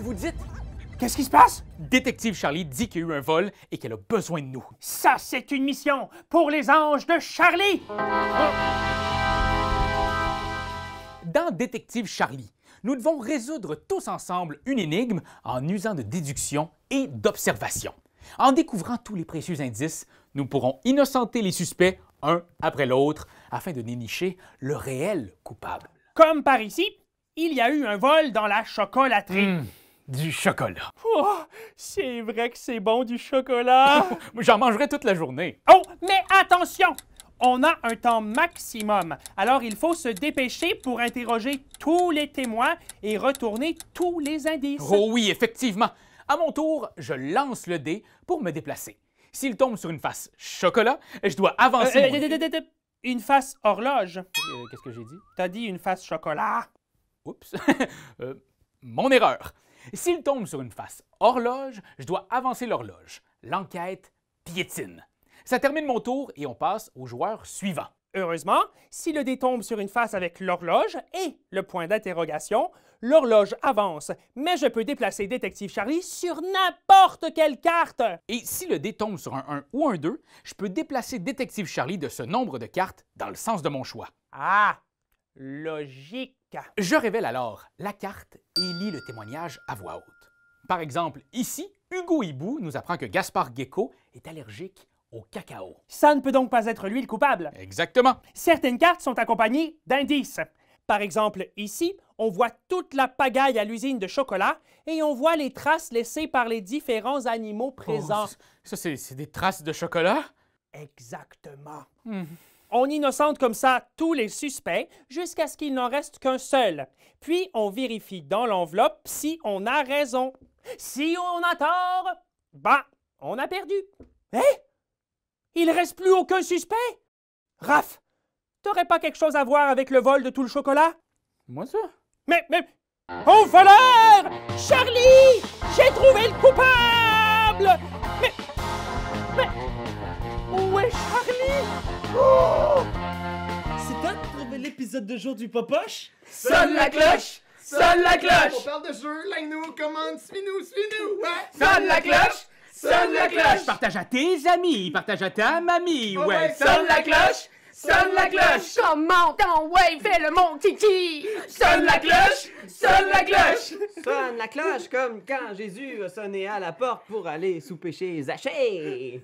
vous dites? Qu'est-ce qui se passe? Détective Charlie dit qu'il y a eu un vol et qu'elle a besoin de nous. Ça, c'est une mission pour les anges de Charlie! Dans Détective Charlie, nous devons résoudre tous ensemble une énigme en usant de déduction et d'observation. En découvrant tous les précieux indices, nous pourrons innocenter les suspects un après l'autre afin de dénicher le réel coupable. Comme par ici, il y a eu un vol dans la chocolaterie. Du chocolat. Oh, c'est vrai que c'est bon du chocolat! J'en mangerai toute la journée. Oh, mais attention! On a un temps maximum, alors il faut se dépêcher pour interroger tous les témoins et retourner tous les indices. Oh oui, effectivement. À mon tour, je lance le dé pour me déplacer. S'il tombe sur une face chocolat, je dois avancer. Une face horloge. Qu'est-ce que j'ai dit? T'as dit une face chocolat. Oups. Mon erreur. S'il tombe sur une face horloge, je dois avancer l'horloge. L'enquête piétine. Ça termine mon tour et on passe au joueur suivant. Heureusement, si le dé tombe sur une face avec l'horloge et le point d'interrogation, l'horloge avance, mais je peux déplacer Détective Charlie sur n'importe quelle carte. Et si le dé tombe sur un 1 ou un 2, je peux déplacer Détective Charlie de ce nombre de cartes dans le sens de mon choix. Ah, logique. Je révèle alors la carte et lis le témoignage à voix haute. Par exemple, ici, Hugo Hibou nous apprend que Gaspard Gecko est allergique au cacao. Ça ne peut donc pas être lui le coupable. Exactement. Certaines cartes sont accompagnées d'indices. Par exemple, ici, on voit toute la pagaille à l'usine de chocolat et on voit les traces laissées par les différents animaux présents. Oh, ça, c'est des traces de chocolat? Exactement. On innocente comme ça tous les suspects jusqu'à ce qu'il n'en reste qu'un seul. Puis on vérifie dans l'enveloppe si on a raison. Si on a tort, ben, on a perdu. Hein? Il reste plus aucun suspect? Raph, t'aurais pas quelque chose à voir avec le vol de tout le chocolat? Moi, ça? Mais... Oh, voleur! Charlie! J'ai trouvé le coupable! Mais... Où est Charlie? Oh! C'est toi qui trouvé l'épisode de jour du Popoche? Sonne la cloche! Sonne la cloche! On parle de jeu, like-nous, commande, suis-nous! Ouais! Sonne la cloche! Sonne la cloche! Partage à tes amis, partage à ta mamie, ouais. Sonne la cloche! Sonne la cloche! Comment ton ouais, fais le mon titi! Sonne la cloche! Sonne la cloche! Sonne la cloche comme quand Jésus a sonné à la porte pour aller souper chez Zachée.